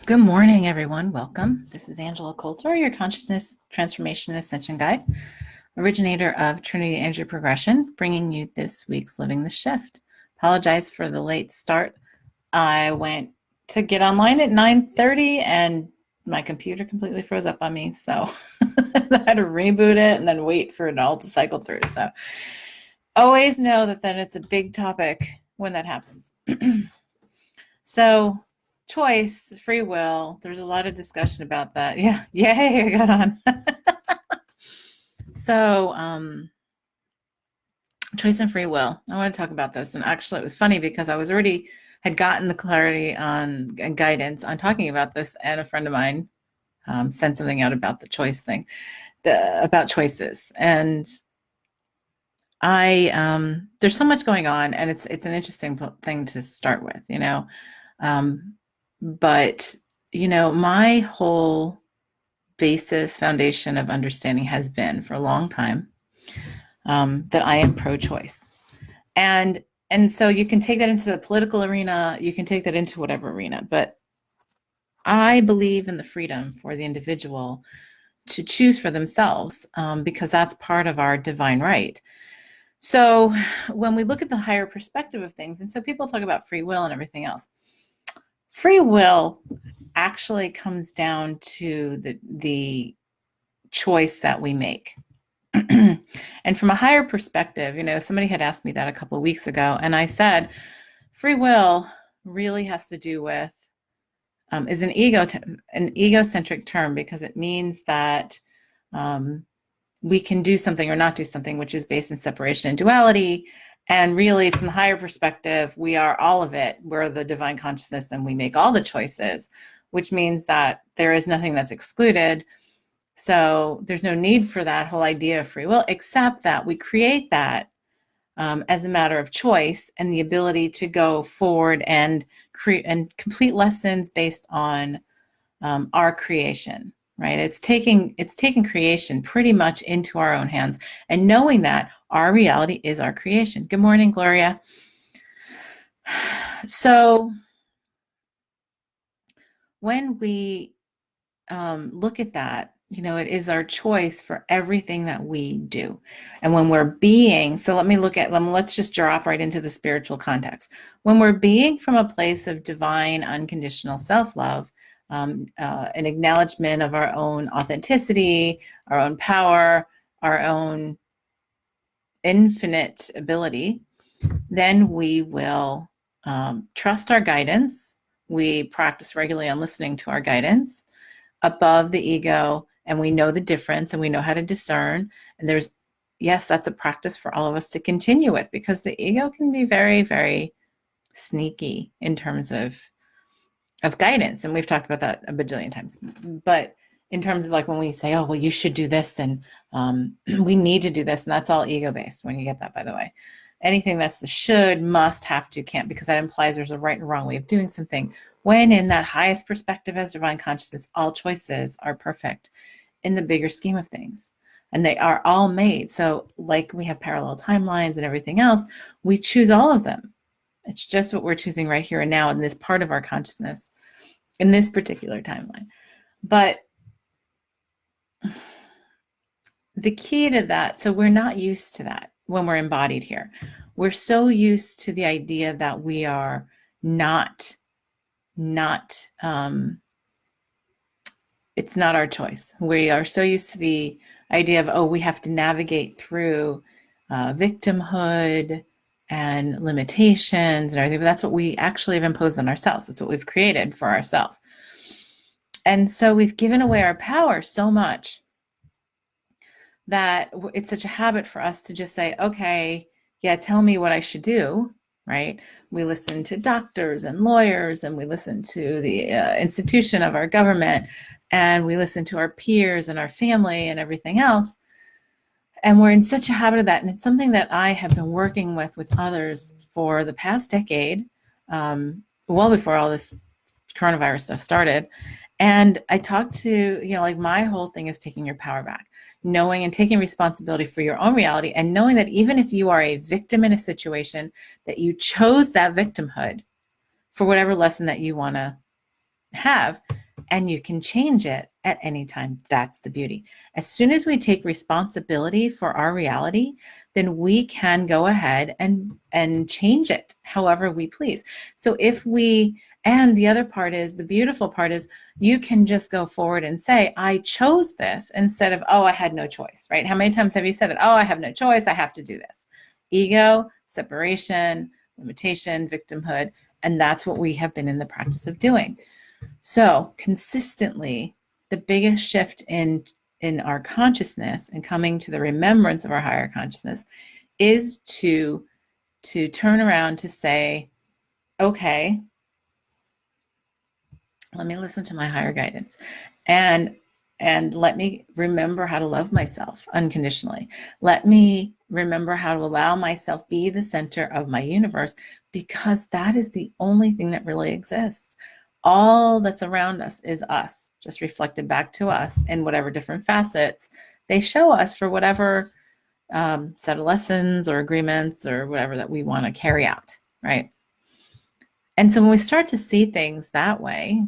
Good morning, everyone. Welcome. This is Angela Coulter, your Consciousness Transformation Ascension Guide, originator of Trinity Energy Progression, bringing you this week's Living the Shift. Apologize for the late start. I went to get online at 9:30 and my computer completely froze up on me, so I had to reboot it and then wait for it all to cycle through. So always know that then it's a big topic when that happens. So choice, free will, there's a lot of discussion about that. Yeah, yay, I got on. So choice and free will. I want to talk about this. And actually it was funny because I was already had gotten the clarity on and guidance on talking about this, and a friend of mine sent something out about the choice thing, about choices. And I there's so much going on, and it's an interesting thing to start with, Um, but my whole basis foundation of understanding has been for a long time that I am pro-choice, and so you can take that into the political arena, you can take that into whatever arena, but I believe in the freedom for the individual to choose for themselves, because that's part of our divine right. So when we look at the higher perspective of things, and so people talk about free will and everything else, free will actually comes down to the choice that we make. And from a higher perspective, somebody had asked me that a couple of weeks ago, and I said, free will really has to do with is an egocentric term, because it means that we can do something or not do something, which is based in separation and duality. And really, from the higher perspective, we are all of it. We're the divine consciousness, and we make all the choices, which means that there is nothing that's excluded. So there's no need for that whole idea of free will, except that we create that as a matter of choice, and the ability to go forward and create and complete lessons based on our creation. Right? It's taking creation pretty much into our own hands, and knowing that our reality is our creation. Good morning, Gloria. So when we look at that, it is our choice for everything that we do. And when we're being, so let's just drop right into the spiritual context. When we're being from a place of divine, unconditional self-love, an acknowledgement of our own authenticity, our own power, our own infinite ability, then we will trust our guidance. We practice regularly on listening to our guidance above the ego, and we know the difference, and we know how to discern. And that's a practice for all of us to continue with, because the ego can be very, very sneaky in terms of guidance, and we've talked about that a bajillion times. But in terms of, like, when we say, oh well, you should do this, and we need to do this, and that's all ego based. When you get that, by the way, anything that's the should, must, have to, can't, because that implies there's a right and wrong way of doing something, when in that highest perspective as divine consciousness, all choices are perfect in the bigger scheme of things, and they are all made. So like we have parallel timelines and everything else, we choose all of them. It's just what we're choosing right here and now in this part of our consciousness, in this particular timeline. But the key to that, so we're not used to that when we're embodied here. We're so used to the idea that we are not it's not our choice. We are so used to the idea of, oh, we have to navigate through victimhood and limitations and everything, but that's what we actually have imposed on ourselves. That's what we've created for ourselves. And so we've given away our power so much that it's such a habit for us to just say, okay, yeah, tell me what I should do, right? We listen to doctors and lawyers, and we listen to the institution of our government, and we listen to our peers and our family and everything else. And we're in such a habit of that. And it's something that I have been working with others for the past decade, well before all this coronavirus stuff started. And I talked to, like, my whole thing is taking your power back, knowing and taking responsibility for your own reality, and knowing that even if you are a victim in a situation, that you chose that victimhood for whatever lesson that you want to have, and you can change it at any time. That's the beauty. As soon as we take responsibility for our reality, then we can go ahead and change it however we please. So if we, and the other part is, the beautiful part is, you can just go forward and say, I chose this, instead of, oh, I had no choice, right? How many times have you said that? Oh, I have no choice, I have to do this. Ego, separation, limitation, victimhood, and that's what we have been in the practice of doing. So consistently, the biggest shift in our consciousness and coming to the remembrance of our higher consciousness is to turn around to say, okay, let me listen to my higher guidance, and let me remember how to love myself unconditionally. Let me remember how to allow myself be the center of my universe, because that is the only thing that really exists. All that's around us is us, just reflected back to us in whatever different facets they show us for whatever set of lessons or agreements or whatever that we want to carry out, right? And so when we start to see things that way,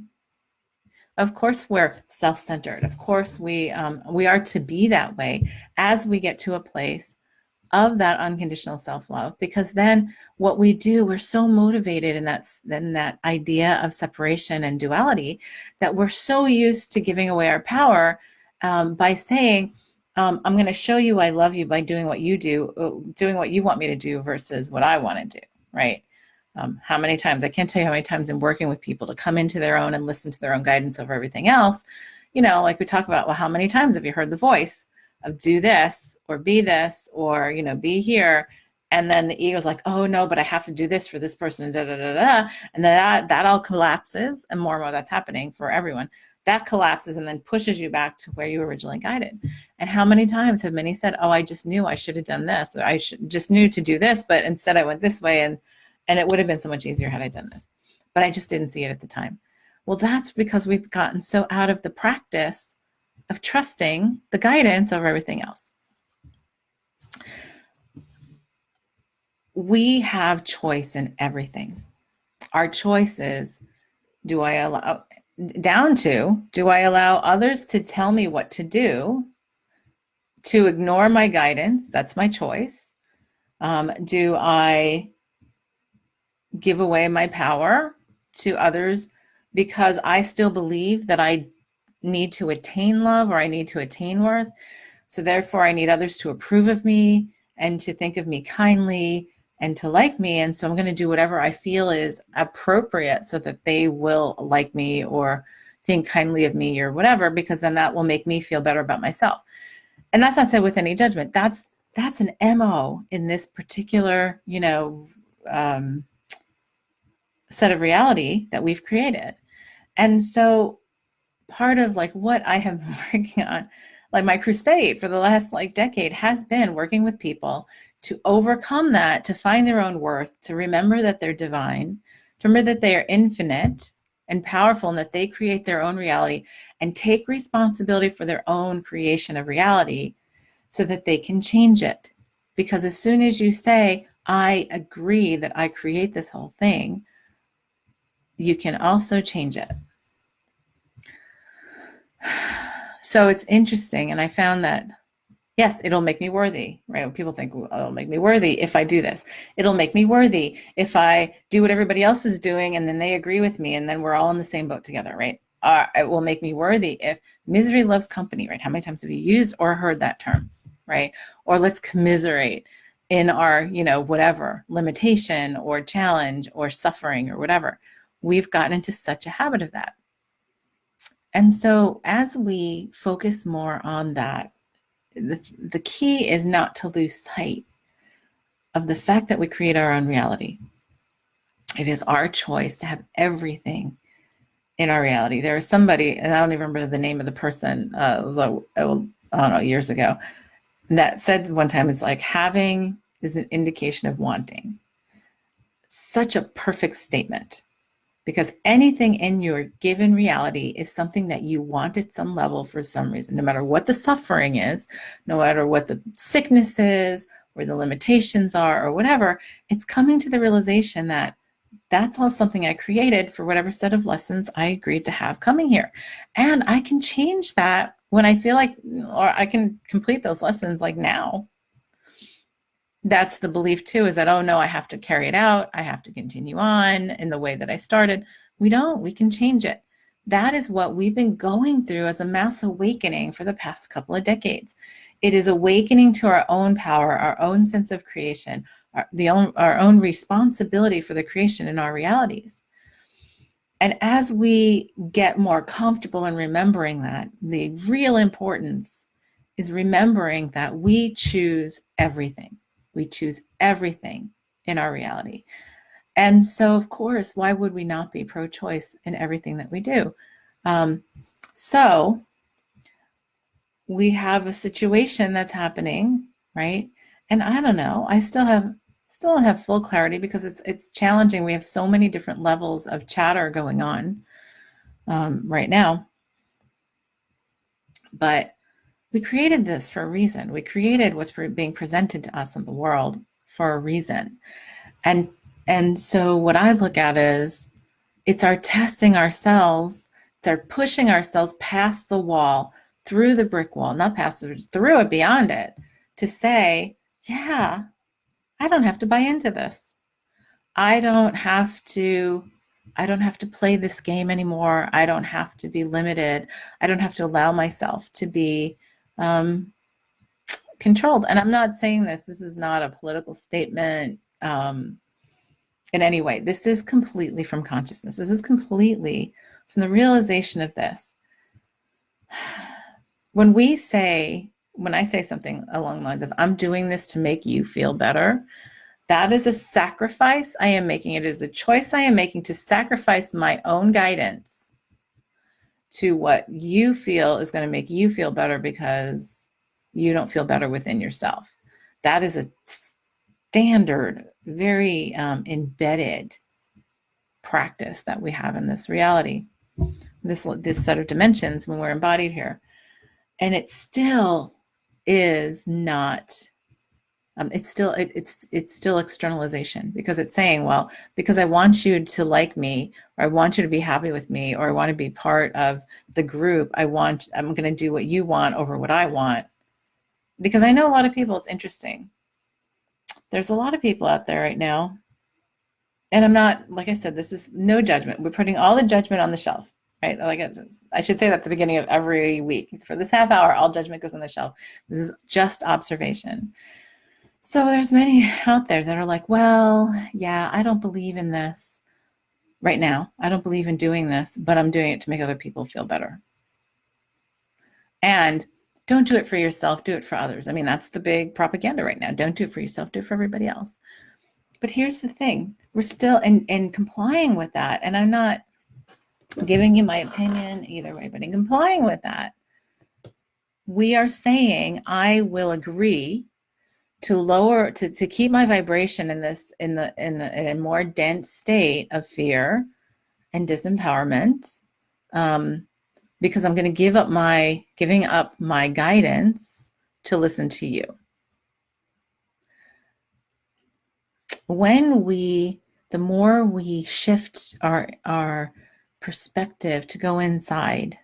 of course, we're self-centered. Of course, we are to be that way as we get to a place of that unconditional self-love, because then what we do, we're so motivated in that idea of separation and duality, that we're so used to giving away our power by saying, I'm going to show you I love you by doing what you do, doing what you want me to do versus what I want to do, right? How many times, I can't tell you how many times in working with people to come into their own and listen to their own guidance over everything else, like we talk about, well, how many times have you heard the voice of do this or be this or, be here? And then the ego's like, oh no, but I have to do this for this person, da, da, da, da. And then that all collapses, and more that's happening for everyone. That collapses and then pushes you back to where you were originally guided. And how many times have many said, oh, I just knew I should have done this, or just knew to do this, but instead I went this way, and it would have been so much easier had I done this, but I just didn't see it at the time. Well, that's because we've gotten so out of the practice of trusting the guidance over everything else. We have choice in everything. Our choice is, do I allow others to tell me what to do, to ignore my guidance? That's my choice. Do I give away my power to others because I still believe that I need to attain love, or I need to attain worth? So therefore I need others to approve of me and to think of me kindly and to like me. And so I'm going to do whatever I feel is appropriate so that they will like me or think kindly of me or whatever, because then that will make me feel better about myself. And that's not said with any judgment. That's an MO in this particular, set of reality that we've created. And so part of what I have been working on, my crusade for the last decade, has been working with people to overcome that, to find their own worth, to remember that they're divine, to remember that they are infinite and powerful, and that they create their own reality and take responsibility for their own creation of reality so that they can change it. Because as soon as you say, I agree that I create this whole thing, you can also change it. So it's interesting. And I found that, yes, it'll make me worthy, right? When people think, well, it'll make me worthy if I do this. It'll make me worthy if I do what everybody else is doing, and then they agree with me, and then we're all in the same boat together, right? It will make me worthy if misery loves company, right? How many times have you used or heard that term, right? Or let's commiserate in our, whatever limitation or challenge or suffering or whatever. We've gotten into such a habit of that. And so as we focus more on that, the key is not to lose sight of the fact that we create our own reality. It is our choice to have everything in our reality. There was somebody, and I don't even remember the name of the person, it was, I don't know, years ago, that said one time, it's like having is an indication of wanting. Such a perfect statement. Because anything in your given reality is something that you want at some level for some reason, no matter what the suffering is, no matter what the sickness is, or the limitations are, or whatever. It's coming to the realization that That's all something I created for whatever set of lessons I agreed to have coming here. And I can change that when I feel like, or I can complete those lessons like now. That's the belief too, is that, oh no, I have to carry it out. I have to continue on in the way that I started. We don't, we can change it. That is what we've been going through as a mass awakening for the past couple of decades. It is awakening to our own power, our own sense of creation, our own responsibility for the creation in our realities. And as we get more comfortable in remembering that, the real importance is remembering that we choose everything. We choose everything in our reality. And so, of course, why would we not be pro-choice in everything that we do? So we have a situation that's happening, right? And I don't know, I still don't have full clarity because it's challenging. We have so many different levels of chatter going on right now. But we created this for a reason. We created what's being presented to us in the world for a reason. And so what I look at is it's our testing ourselves, it's our pushing ourselves past the wall, through the brick wall, not past it, through it, beyond it, to say, yeah, I don't have to buy into this. I don't have to play this game anymore. I don't have to be limited. I don't have to allow myself to be controlled. And I'm not saying this is not a political statement in any way. This is completely from consciousness. This is completely from the realization of this. When I say something along the lines of, I'm doing this to make you feel better, that is a sacrifice I am making. It is a choice I am making to sacrifice my own guidance to what you feel is going to make you feel better because you don't feel better within yourself. That is a standard, very embedded practice that we have in this reality, this set of dimensions when we're embodied here. And it still is not, it's still externalization, because it's saying, well, because I want you to like me, or I want you to be happy with me, or I want to be part of the group, I'm going to do what you want over what I want. Because I know a lot of people, it's interesting. There's a lot of people out there right now, and I'm not, like I said, this is no judgment. We're putting all the judgment on the shelf, right? Like I should say that at the beginning of every week. For this half hour, all judgment goes on the shelf. This is just observation. So there's many out there that are like, well, yeah, I don't believe in this right now. I don't believe in doing this, but I'm doing it to make other people feel better. And don't do it for yourself, do it for others. I mean, that's the big propaganda right now. Don't do it for yourself, do it for everybody else. But here's the thing, we're still in complying with that. And I'm not giving you my opinion either way, but in complying with that, we are saying, I will agree to keep my vibration in a more dense state of fear and disempowerment, because I'm going to giving up my guidance to listen to you. The more we shift our perspective to go inside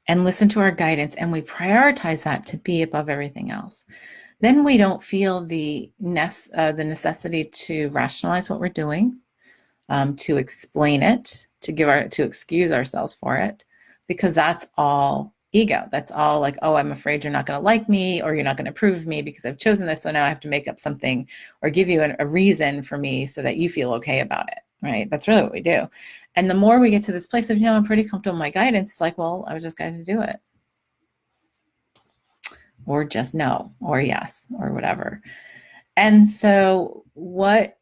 and listen to our guidance, and we prioritize that to be above everything else, then we don't feel the necessity to rationalize what we're doing, to explain it, to excuse ourselves for it, because that's all ego. That's all like, oh, I'm afraid you're not going to like me, or you're not going to approve of me because I've chosen this. So now I have to make up something or give you a reason for me so that you feel okay about it, right? That's really what we do. And the more we get to this place of, I'm pretty comfortable with my guidance, it's like, well, I was just guided to do it. Or just no, or yes, or whatever. And so what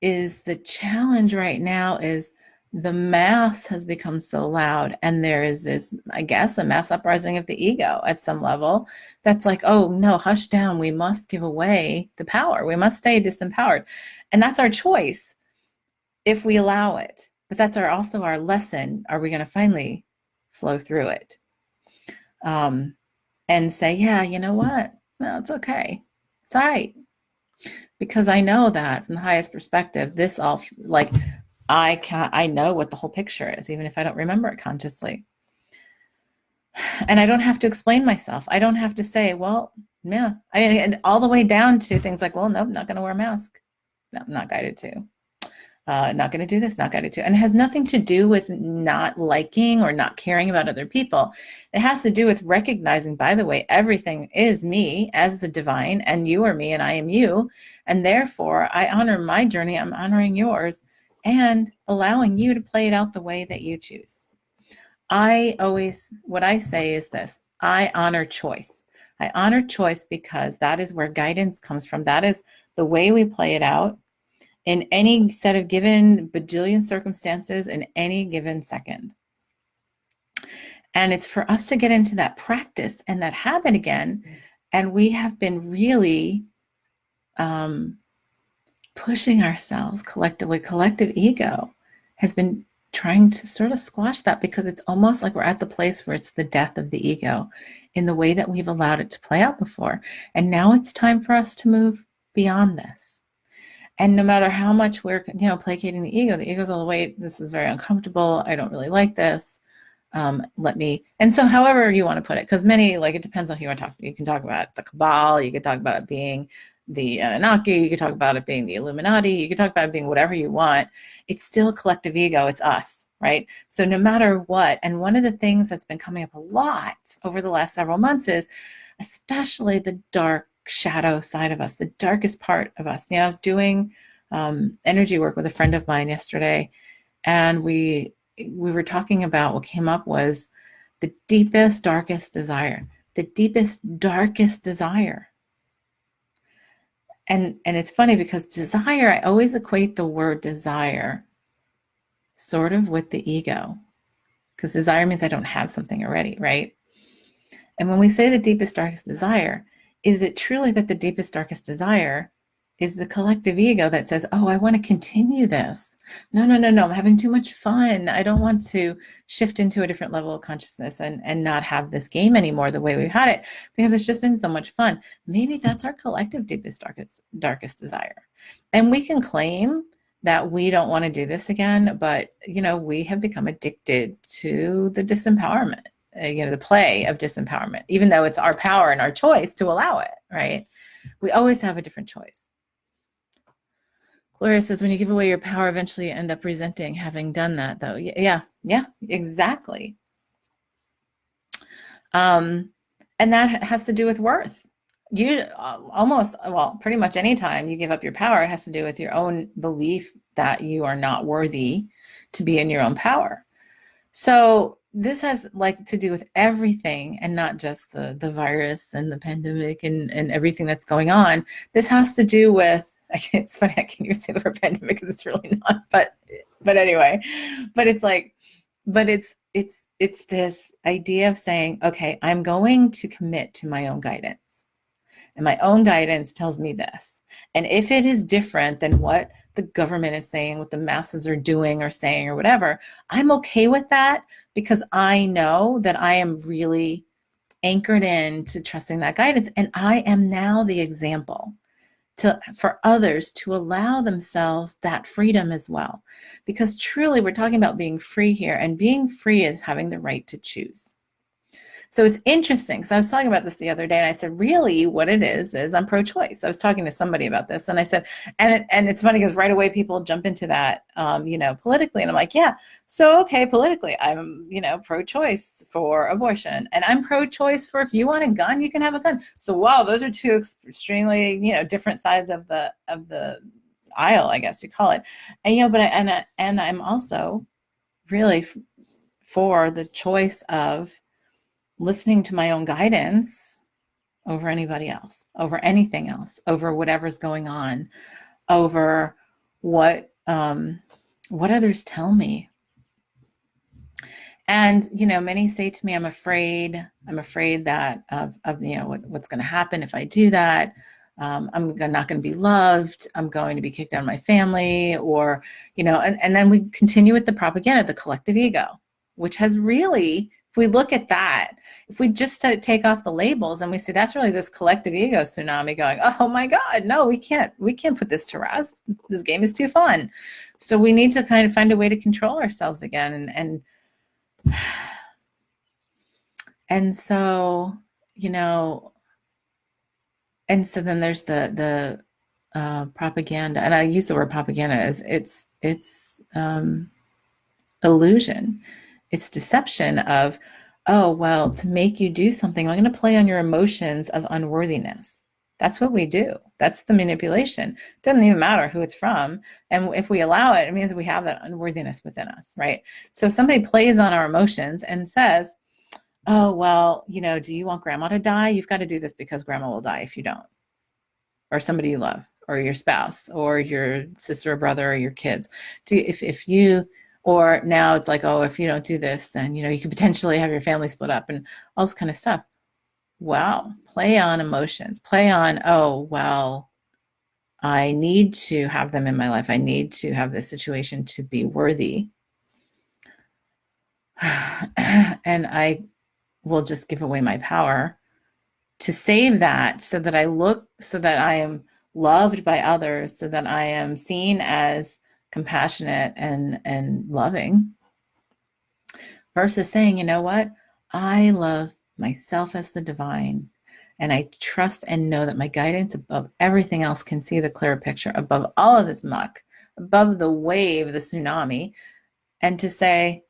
is the challenge right now is the mass has become so loud, and there is this, I guess, a mass uprising of the ego at some level that's like, oh no, hush down, we must give away the power, we must stay disempowered. And that's our choice if we allow it. But that's also our lesson. Are we going to finally flow through it? And say, yeah, you know what? No, it's okay. It's all right. because I know that from the highest perspective, this all like I know what the whole picture is, even if I don't remember it consciously. And I don't have to explain myself. I don't have to say, well, yeah, and all the way down to things like, well, nope, not going to wear a mask. No, I'm not guided to. Not going to do this, not guided to. And it has nothing to do with not liking or not caring about other people. It has to do with recognizing, by the way, everything is me as the divine, and you are me and I am you. And therefore, I honor my journey, I'm honoring yours, and allowing you to play it out the way that you choose. What I say is this: I honor choice. I honor choice because that is where guidance comes from. That is the way we play it out in any set of given bajillion circumstances in any given second. And it's for us to get into that practice and that habit again. And we have been really pushing ourselves collectively. Collective ego has been trying to sort of squash that, because it's almost like we're at the place where it's the death of the ego in the way that we've allowed it to play out before. And now it's time for us to move beyond this. And no matter how much we're, placating the ego's all the way, this is very uncomfortable. I don't really like this. And so however you want to put it, because many, like, it depends on who you want to talk to. You can talk about the cabal, you could talk about it being the Anunnaki, you could talk about it being the Illuminati, you could talk about it being whatever you want. It's still collective ego, it's us, right? So no matter what, and one of the things that's been coming up a lot over the last several months is especially the dark shadow side of us, the darkest part of us. I was doing energy work with a friend of mine yesterday, and we were talking about what came up was the deepest, darkest desire. The deepest, darkest desire. And it's funny because desire, I always equate the word desire sort of with the ego, because desire means I don't have something already, right? And when we say the deepest, darkest desire, is it truly that the deepest, darkest desire is the collective ego that says, oh, I want to continue this. No, I'm having too much fun. I don't want to shift into a different level of consciousness and not have this game anymore the way we've had it, because it's just been so much fun. Maybe that's our collective deepest, darkest desire. And we can claim that we don't want to do this again, but, we have become addicted to the disempowerment, the play of disempowerment, even though it's our power and our choice to allow it, right? We always have a different choice. Gloria says, when you give away your power, eventually you end up resenting having done that, though. Yeah, exactly. And that has to do with worth. You pretty much any time you give up your power, it has to do with your own belief that you are not worthy to be in your own power. So this has to do with everything, and not just the virus and the pandemic and everything that's going on. This has to do with, it's funny, I can't even say the word pandemic because it's really not, but anyway, it's this idea of saying, okay, I'm going to commit to my own guidance, and my own guidance tells me this. And if it is different than what the government is saying, what the masses are doing or saying or whatever, I'm okay with that, because I know that I am really anchored in to trusting that guidance. And I am now the example for others to allow themselves that freedom as well. Because truly, we're talking about being free here, and being free is having the right to choose. So it's interesting, because I was talking about this the other day, and I said, really what it is I'm pro-choice. I was talking to somebody about this, and I said, and it's funny because right away people jump into that, politically, and I'm like, yeah, so okay, politically, I'm, pro-choice for abortion, and I'm pro-choice for, if you want a gun, you can have a gun. So wow, those are two extremely, different sides of the aisle, I guess you call it. And I'm also really for the choice of listening to my own guidance over anybody else, over anything else, over whatever's going on, over what others tell me. And, many say to me, I'm afraid that of what's going to happen if I do that. I'm not going to be loved. I'm going to be kicked out of my family, or, and then we continue with the propaganda, the collective ego, which has really If we look at that, if we just take off the labels and we say that's really this collective ego tsunami going, oh my God, no, we can't put this to rest. This game is too fun. So we need to kind of find a way to control ourselves again. And so, you know, and so then there's the propaganda, and I use the word propaganda as it's illusion. It's deception of, oh, well, to make you do something, I'm going to play on your emotions of unworthiness. That's what we do. That's the manipulation. It doesn't even matter who it's from. And if we allow it, it means we have that unworthiness within us, right? So if somebody plays on our emotions and says, oh, well, do you want grandma to die? You've got to do this because grandma will die if you don't. Or somebody you love, or your spouse, or your sister or brother, or your kids. If you, or now it's like, oh, if you don't do this, then, you could potentially have your family split up and all this kind of stuff. Wow. Play on emotions. Play on, oh, well, I need to have them in my life. I need to have this situation to be worthy. And I will just give away my power to save that so that I am loved by others, so that I am seen as compassionate and loving, versus saying, you know what? I love myself as the divine, and I trust and know that my guidance above everything else can see the clearer picture, above all of this muck, above the wave, the tsunami, and to say,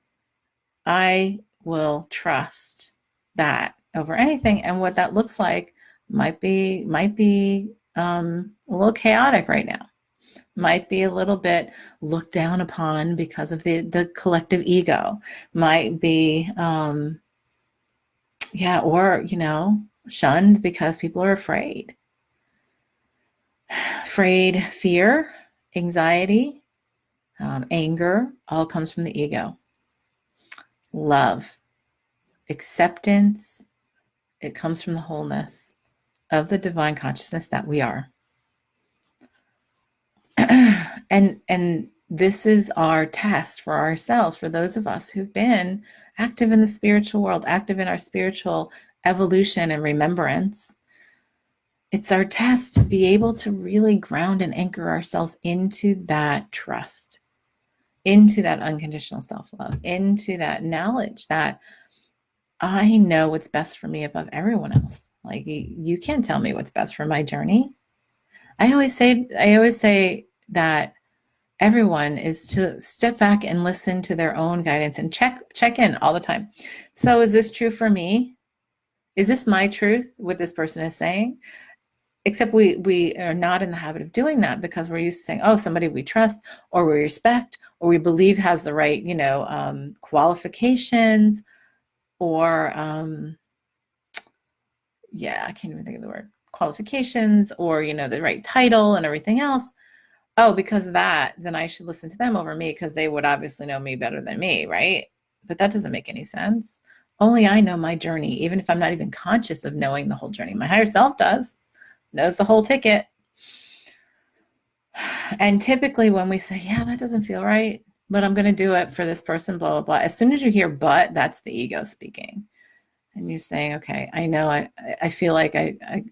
I will trust that over anything. And what that looks like might be a little chaotic right now. Might be a little bit looked down upon because of the collective ego. Might be or shunned because people are afraid. Fear, anxiety, anger, all comes from the ego. Love, acceptance, it comes from the wholeness of the divine consciousness that we are. And this is our test for ourselves, for those of us who've been active in the spiritual world, active in our spiritual evolution and remembrance. It's our test to be able to really ground and anchor ourselves into that trust, into that unconditional self-love, into that knowledge that I know what's best for me above everyone else. Like, you can't tell me what's best for my journey. I always say that everyone is to step back and listen to their own guidance and check in all the time. So is this true for me? Is this my truth, what this person is saying? Except we are not in the habit of doing that because we're used to saying, oh, somebody we trust or we respect or we believe has the right, qualifications, or I can't even think of the word, qualifications, or, the right title and everything else. Oh, because of that, then I should listen to them over me because they would obviously know me better than me, right? But that doesn't make any sense. Only I know my journey, even if I'm not even conscious of knowing the whole journey. My higher self knows the whole ticket. And typically when we say, yeah, that doesn't feel right, but I'm going to do it for this person, blah, blah, blah. As soon as you hear but, that's the ego speaking. And you're saying, okay, I know I feel like I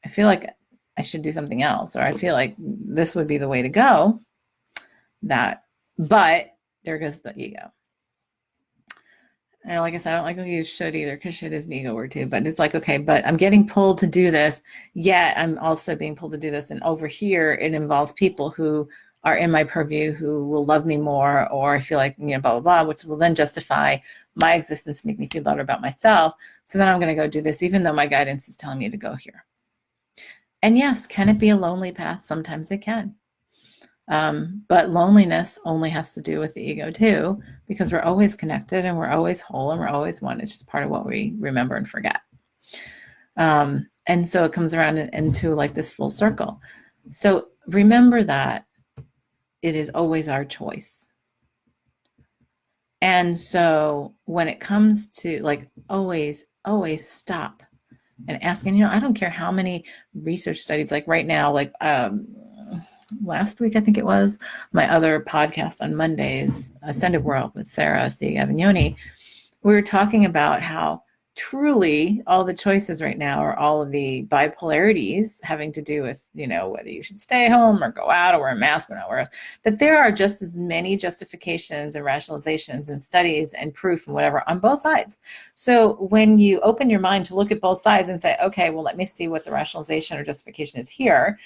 feel like I should do something else, or I feel like this would be the way to go. But there goes the ego. And like I said, I don't like to use should either, because should is an ego word too. But it's like, okay, but I'm getting pulled to do this, yet I'm also being pulled to do this. And over here, it involves people who are in my purview who will love me more, or I feel like, blah, blah, blah, which will then justify my existence, make me feel better about myself. So then I'm going to go do this, even though my guidance is telling me to go here. And yes, can it be a lonely path? Sometimes it can. But loneliness only has to do with the ego too, because we're always connected and we're always whole and we're always one. It's just part of what we remember and forget. And so it comes around into like this full circle. So remember that it is always our choice. And so when it comes to like always stop and ask, and I don't care how many research studies, like right now, like last week, I think it was, my other podcast on Mondays, Ascended World with Sarah C. Avagnoni, we were talking about how truly all the choices right now are all of the bipolarities having to do with, whether you should stay home or go out or wear a mask or not wear a mask, that there are just as many justifications and rationalizations and studies and proof and whatever on both sides. So when you open your mind to look at both sides and say, okay, well, let me see what the rationalization or justification is here,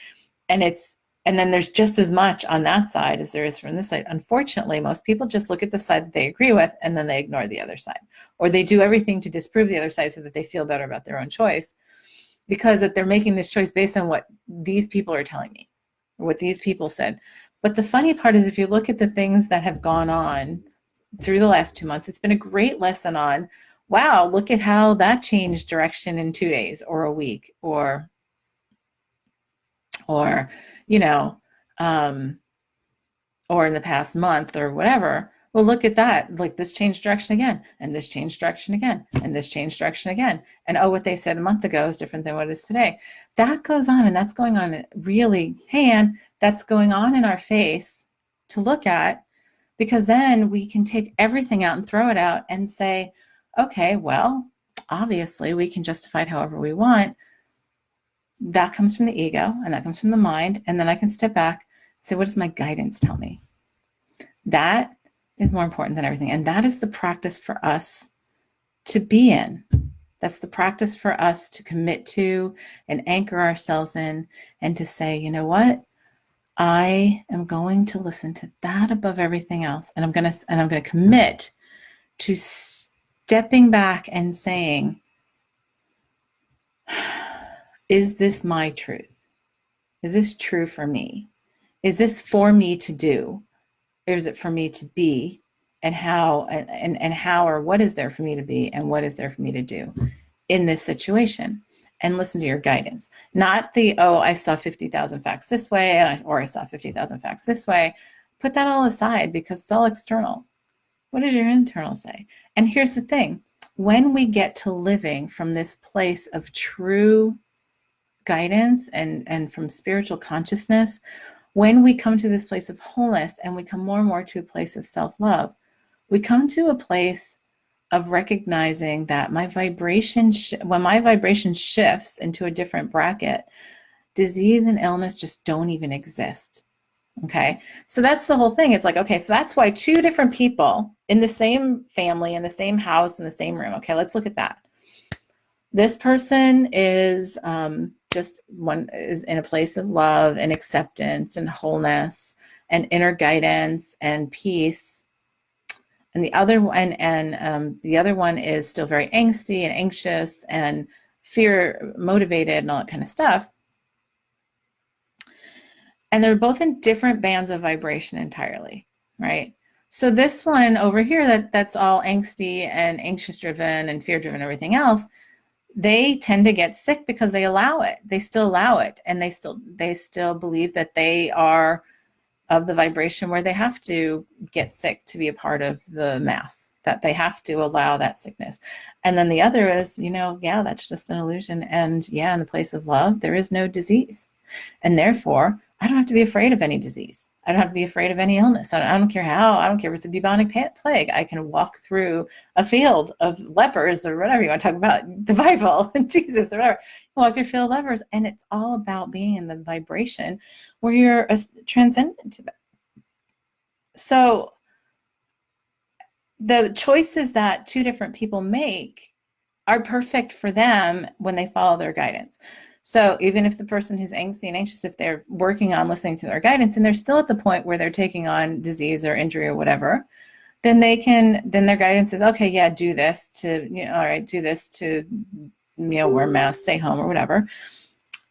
and then there's just as much on that side as there is from this side. Unfortunately, most people just look at the side that they agree with and then they ignore the other side, or they do everything to disprove the other side so that they feel better about their own choice, because that they're making this choice based on what these people are telling me or what these people said. But the funny part is, if you look at the things that have gone on through the last 2 months, it's been a great lesson on, wow, look at how that changed direction in 2 days or a week, or you know um or in the past month or whatever. Well, look at that, like this changed direction again, and this changed direction again, and this changed direction again, and oh, what they said a month ago is different than what it is today. That goes on, and that's going on really, hey, Ann, that's going on in our face to look at, because then we can take everything out and throw it out and say, okay, well, obviously we can justify it however we want. That comes from the ego and that comes from the mind. And then I can step back and say, what does my guidance tell me? That is more important than everything. And that is the practice for us to be in. That's the practice for us to commit to and anchor ourselves in, and to say, you know what? I am going to listen to that above everything else. And I'm going to commit to stepping back and saying, is this my truth? Is this true for me? Is this for me to do? Or is it for me to be? And how, and how, or what is there for me to be, and what is there for me to do in this situation? And listen to your guidance. Not the, oh, I saw 50,000 facts this way, or I saw 50,000 facts this way. Put that all aside, because it's all external. What does your internal say? And here's the thing. When we get to living from this place of true guidance and from spiritual consciousness, when we come to this place of wholeness and we come more and more to a place of self-love, we come to a place of recognizing that my vibration, when my vibration shifts into a different bracket, disease and illness just don't even exist. Okay. So that's the whole thing. It's like, okay, so that's why two different people in the same family, in the same house, in the same room. Okay, let's look at that. This person is just one is in a place of love and acceptance and wholeness and inner guidance and peace, and the other one is still very angsty and anxious and fear motivated and all that kind of stuff. And they're both in different bands of vibration entirely, right? So this one over here, that's all angsty and anxious driven and fear driven and everything else, they tend to get sick because they allow it. They still allow it, and they still believe that they are of the vibration where they have to get sick to be a part of the mass, that they have to allow that sickness. And then the other is, yeah, that's just an illusion. And yeah, in the place of love, there is no disease. And therefore, I don't have to be afraid of any disease. I don't have to be afraid of any illness. I don't care how. I don't care if it's a bubonic plague. I can walk through a field of lepers, or whatever you want to talk about, the Bible and Jesus or whatever. You walk through a field of lepers, and it's all about being in the vibration where you're transcendent to that. So the choices that two different people make are perfect for them when they follow their guidance. So even if the person who's angsty and anxious, if they're working on listening to their guidance and they're still at the point where they're taking on disease or injury or whatever, then their guidance is, okay, yeah, do this to, all right, do this to, wear masks, stay home or whatever.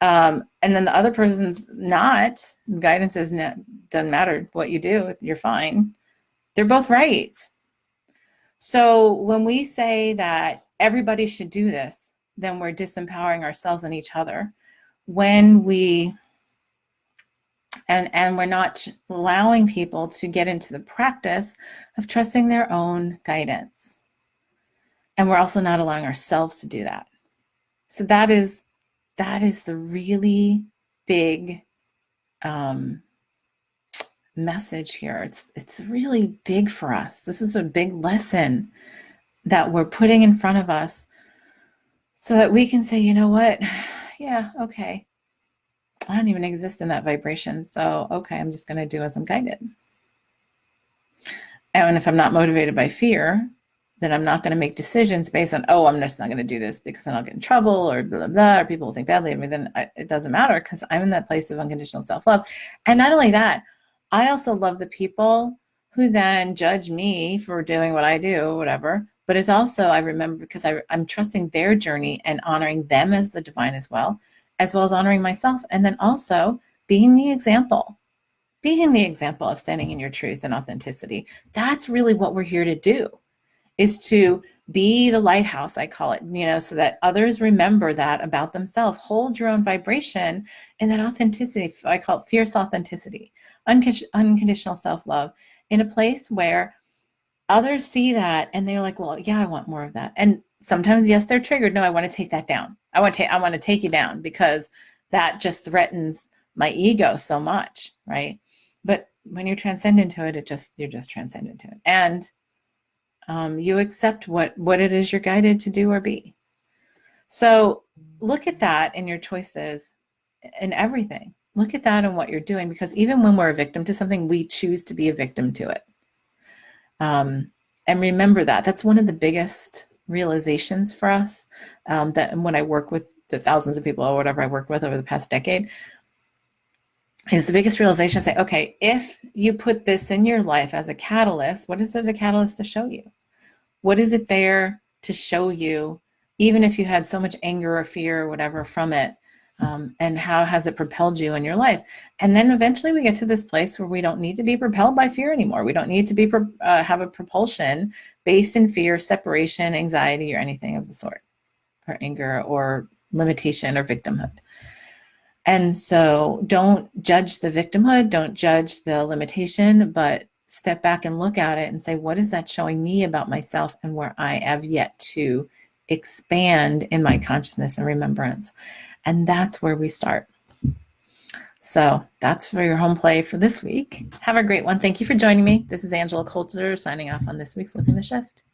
And then the other person's not, guidance is, doesn't matter what you do, you're fine. They're both right. So when we say that everybody should do this, then we're disempowering ourselves and each other. When we, and we're not allowing people to get into the practice of trusting their own guidance. And we're also not allowing ourselves to do that. So that is the really big message here. It's really big for us. This is a big lesson. that we're putting in front of us so that we can say, you know what? Yeah, okay. I don't even exist in that vibration. So, okay, I'm just going to do as I'm guided. And if I'm not motivated by fear, then I'm not going to make decisions based on, oh, I'm just not going to do this because then I'll get in trouble or blah, blah, blah, or people will think badly of me. Then it doesn't matter because I'm in that place of unconditional self love. And not only that, I also love the people who then judge me for doing what I do, whatever. But it's also, I remember because I'm trusting their journey and honoring them as the divine as well as honoring myself. And then also being the example of standing in your truth and authenticity. That's really what we're here to do, is to be the lighthouse, I call it, so that others remember that about themselves. Hold your own vibration and that authenticity. I call it fierce authenticity, unconditional self-love, in a place where others see that and they're like, well, yeah, I want more of that. And sometimes, yes, they're triggered. No, I want to take that down. I want to take you down because that just threatens my ego so much, right? But when you transcend into it, you're just transcend into it. And you accept what it is you're guided to do or be. So look at that in your choices in everything. Look at that in what you're doing, because even when we're a victim to something, we choose to be a victim to it. And remember that's one of the biggest realizations for us, that when I work with the thousands of people or whatever I worked with over the past decade, is the biggest realization to say, okay, if you put this in your life as a catalyst, what is it a catalyst to show you? What is it there to show you, even if you had so much anger or fear or whatever from it? And how has it propelled you in your life? And then eventually we get to this place where we don't need to be propelled by fear anymore. We don't need to be have a propulsion based in fear, separation, anxiety, or anything of the sort, or anger, or limitation, or victimhood. And so don't judge the victimhood, don't judge the limitation, but step back and look at it and say, what is that showing me about myself and where I have yet to expand in my consciousness and remembrance? And that's where we start. So that's for your home play for this week. Have a great one. Thank you for joining me. This is Angela Coulter signing off on this week's Living the Shift.